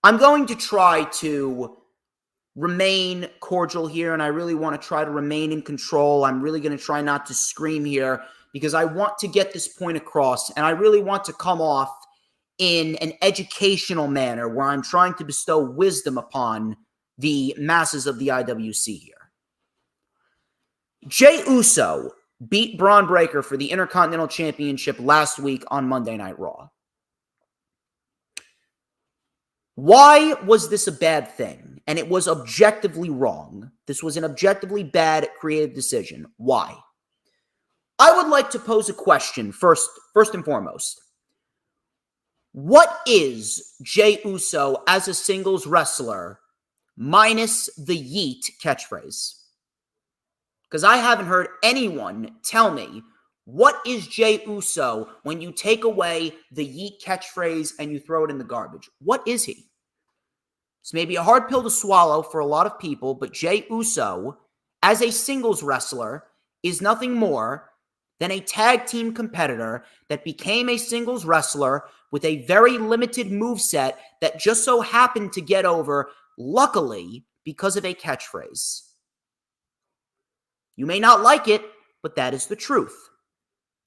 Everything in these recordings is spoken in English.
I'm going to try to remain cordial here, and I really want to try to remain in control. I'm really going to try not to scream here because I want to get this point across, and I really want to come off in an educational manner where I'm trying to bestow wisdom upon the masses of the IWC here. Jey Uso beat Bron Breakker for the Intercontinental Championship last week on Monday Night Raw. Why was this a bad thing? And it was objectively wrong. This was an objectively bad creative decision. Why? I would like to pose a question first and foremost. What is Jey Uso as a singles wrestler minus the yeet catchphrase? Because I haven't heard anyone tell me what is Jey Uso when you take away the yeet catchphrase and you throw it in the garbage. What is he? It's maybe a hard pill to swallow for a lot of people, but Jey Uso, as a singles wrestler, is nothing more than a tag team competitor that became a singles wrestler with a very limited moveset that just so happened to get over, luckily, because of a catchphrase. You may not like it, but that is the truth.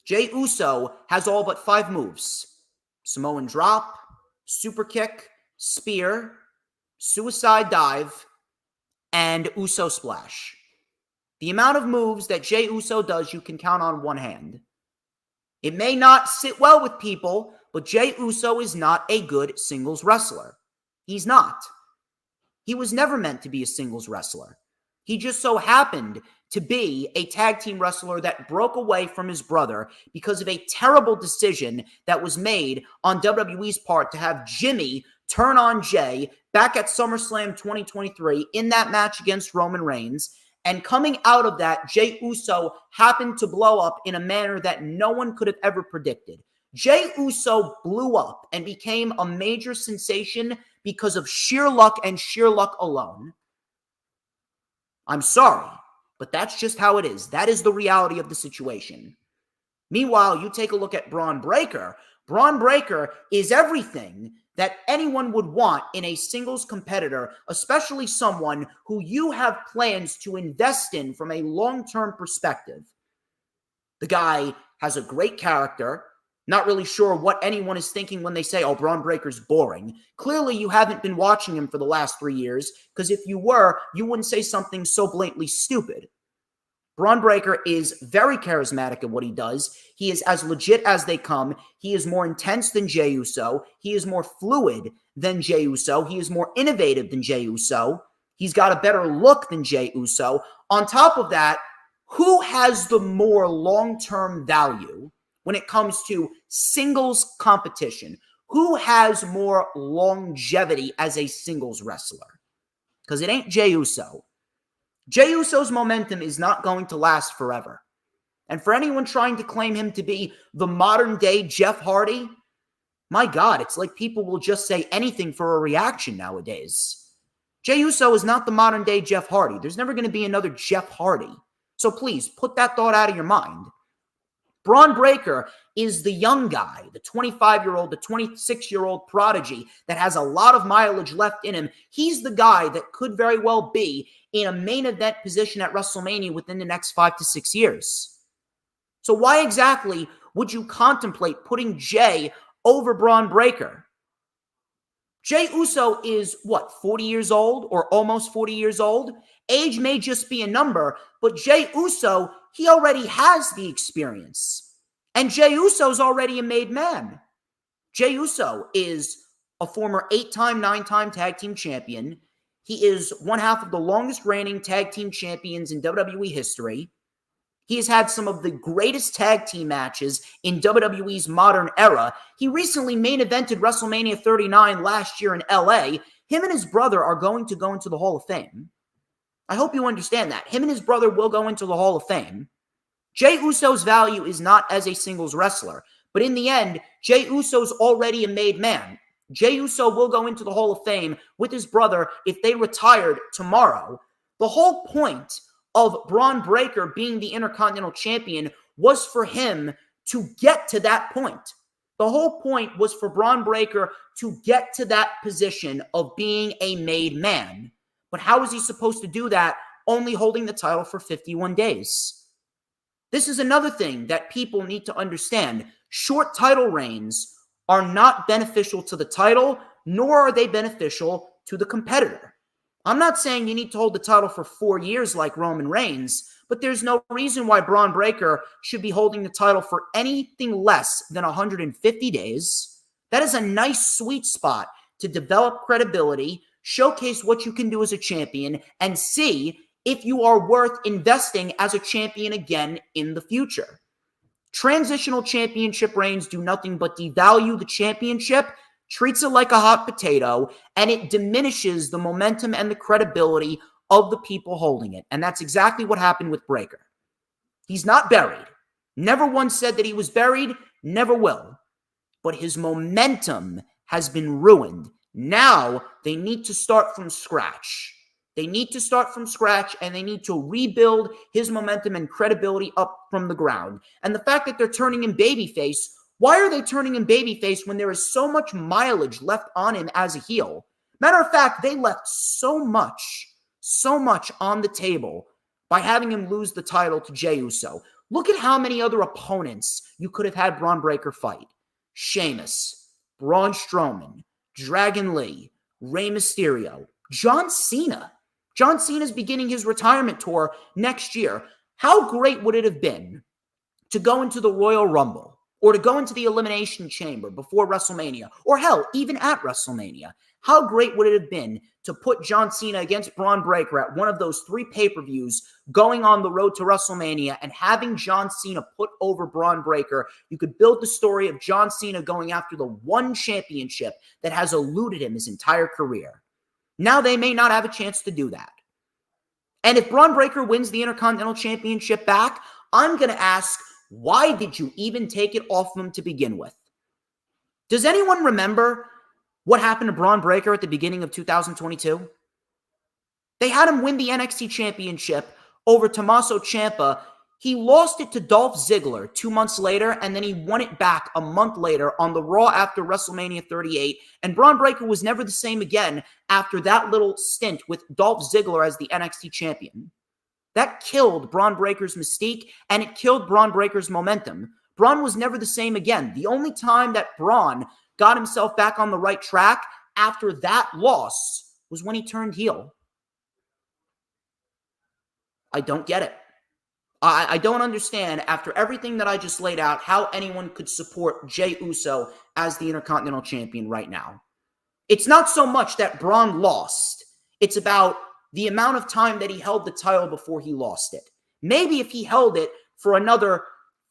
Jey Uso has all but 5 moves: Samoan drop, super kick, spear, suicide dive, and Uso splash. The amount of moves that Jey Uso does, you can count on one hand. It may not sit well with people, but Jey Uso is not a good singles wrestler. He's not. He was never meant to be a singles wrestler. He just so happened to be a tag team wrestler that broke away from his brother because of a terrible decision that was made on WWE's part to have Jimmy turn on Jey back at SummerSlam 2023 in that match against Roman Reigns. And coming out of that, Jey Uso happened to blow up in a manner that no one could have ever predicted. Jey Uso blew up and became a major sensation because of sheer luck and sheer luck alone. I'm sorry, but that's just how it is. That is the reality of the situation. Meanwhile, you take a look at Bron Breakker. Bron Breakker is everything that anyone would want in a singles competitor, especially someone who you have plans to invest in from a long-term perspective. The guy has a great character. Not really sure what anyone is thinking when they say, oh, Bron Breakker's boring. Clearly, you haven't been watching him for the last 3 years, because if you were, you wouldn't say something so blatantly stupid. Bron Breakker is very charismatic at what he does. He is as legit as they come. He is more intense than Jey Uso. He is more fluid than Jey Uso. He is more innovative than Jey Uso. He's got a better look than Jey Uso. On top of that, who has the more long-term value when it comes to singles competition? Who has more longevity as a singles wrestler? Because it ain't Jey Uso. Jey Uso's momentum is not going to last forever. And for anyone trying to claim him to be the modern-day Jeff Hardy, my God, it's like people will just say anything for a reaction nowadays. Jey Uso is not the modern-day Jeff Hardy. There's never going to be another Jeff Hardy. So please, put that thought out of your mind. Bron Breakker is the young guy, the 25-year-old, the 26-year-old prodigy that has a lot of mileage left in him. He's the guy that could very well be in a main event position at WrestleMania within the next 5 to 6 years. So why exactly would you contemplate putting Jey over Bron Breakker? Jey Uso is, 40 years old or almost 40 years old? Age may just be a number, but Jey Uso, he already has the experience. And Jey Uso's already a made man. Jey Uso is a former 8-time, 9-time tag team champion. He is one half of the longest reigning tag team champions in WWE history. He has had some of the greatest tag team matches in WWE's modern era. He recently main evented WrestleMania 39 last year in LA. Him and his brother are going to go into the Hall of Fame. I hope you understand that. Him and his brother will go into the Hall of Fame. Jey Uso's value is not as a singles wrestler, but in the end, Jey Uso's already a made man. Jey Uso will go into the Hall of Fame with his brother if they retired tomorrow. The whole point of Bron Breakker being the Intercontinental Champion was for him to get to that point. The whole point was for Bron Breakker to get to that position of being a made man. But how is he supposed to do that only holding the title for 51 days? This is another thing that people need to understand. Short title reigns are not beneficial to the title, nor are they beneficial to the competitor. I'm not saying you need to hold the title for 4 years like Roman Reigns, but there's no reason why Bron Breakker should be holding the title for anything less than 150 days. That is a nice sweet spot to develop credibility, showcase what you can do as a champion, and see if you are worth investing as a champion again in the future. Transitional championship reigns do nothing but devalue the championship, treats it like a hot potato, and it diminishes the momentum and the credibility of the people holding it. And that's exactly what happened with Breakker. He's not buried. Never once said that he was buried, never will. But his momentum has been ruined. Now they need to start from scratch. They need to start from scratch, and they need to rebuild his momentum and credibility up from the ground. And the fact that they're turning him babyface, why are they turning him babyface when there is so much mileage left on him as a heel? Matter of fact, they left so much on the table by having him lose the title to Jey Uso. Look at how many other opponents you could have had Bron Breakker fight. Sheamus, Braun Strowman, Dragon Lee, Rey Mysterio, John Cena. John Cena's beginning his retirement tour next year. How great would it have been to go into the Royal Rumble or to go into the Elimination Chamber before WrestleMania, or hell, even at WrestleMania? How great would it have been to put John Cena against Bron Breakker at one of those 3 pay-per-views going on the road to WrestleMania and having John Cena put over Bron Breakker? You could build the story of John Cena going after the one championship that has eluded him his entire career. Now they may not have a chance to do that. And if Bron Breakker wins the Intercontinental Championship back, I'm going to ask, why did you even take it off him to begin with? Does anyone remember what happened to Bron Breakker at the beginning of 2022? They had him win the NXT Championship over Tommaso Ciampa. He lost it to Dolph Ziggler 2 months later, and then he won it back a month later on the Raw after WrestleMania 38. And Bron Breakker was never the same again after that little stint with Dolph Ziggler as the NXT champion. That killed Bron Breakker's mystique, and it killed Bron Breakker's momentum. Bron was never the same again. The only time that Bron got himself back on the right track after that loss was when he turned heel. I don't get it. I don't understand, after everything that I just laid out, how anyone could support Jey Uso as the Intercontinental Champion right now. It's not so much that Bron lost. It's about the amount of time that he held the title before he lost it. Maybe if he held it for another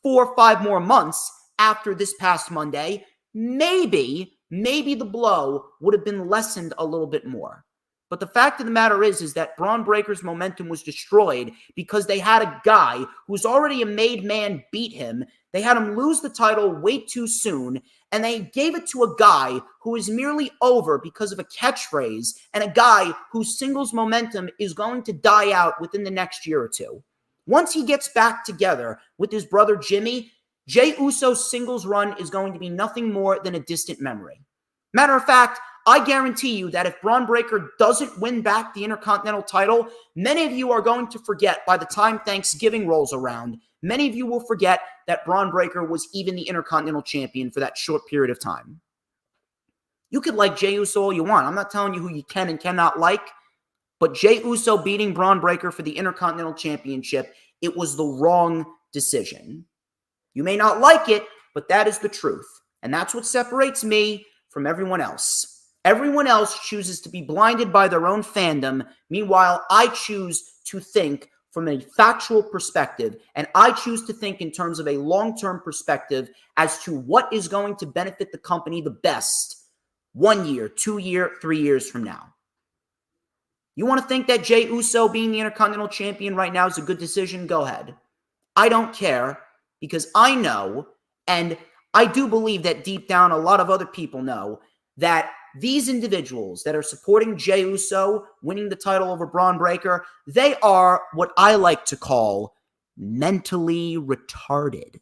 4 or 5 more months after this past Monday, maybe the blow would have been lessened a little bit more. But the fact of the matter is that Bron Breakker's momentum was destroyed because they had a guy who's already a made man beat him. They had him lose the title way too soon, and they gave it to a guy who is merely over because of a catchphrase, and a guy whose singles momentum is going to die out within the next year or two. Once he gets back together with his brother Jimmy, Jey Uso's singles run is going to be nothing more than a distant memory. Matter of fact, I guarantee you that if Bron Breakker doesn't win back the Intercontinental title, many of you are going to forget by the time Thanksgiving rolls around. Many of you will forget that Bron Breakker was even the Intercontinental Champion for that short period of time. You could like Jey Uso all you want. I'm not telling you who you can and cannot like, but Jey Uso beating Bron Breakker for the Intercontinental Championship, it was the wrong decision. You may not like it, but that is the truth. And that's what separates me from everyone else. Everyone else chooses to be blinded by their own fandom. Meanwhile, I choose to think from a factual perspective, and I choose to think in terms of a long-term perspective as to what is going to benefit the company the best 1 year, 2 years, 3 years from now. You want to think that Jey Uso being the Intercontinental Champion right now is a good decision? Go ahead. I don't care, because I know, and I do believe that deep down a lot of other people know, that these individuals that are supporting Jey Uso winning the title over Bron Breakker, they are what I like to call mentally retarded.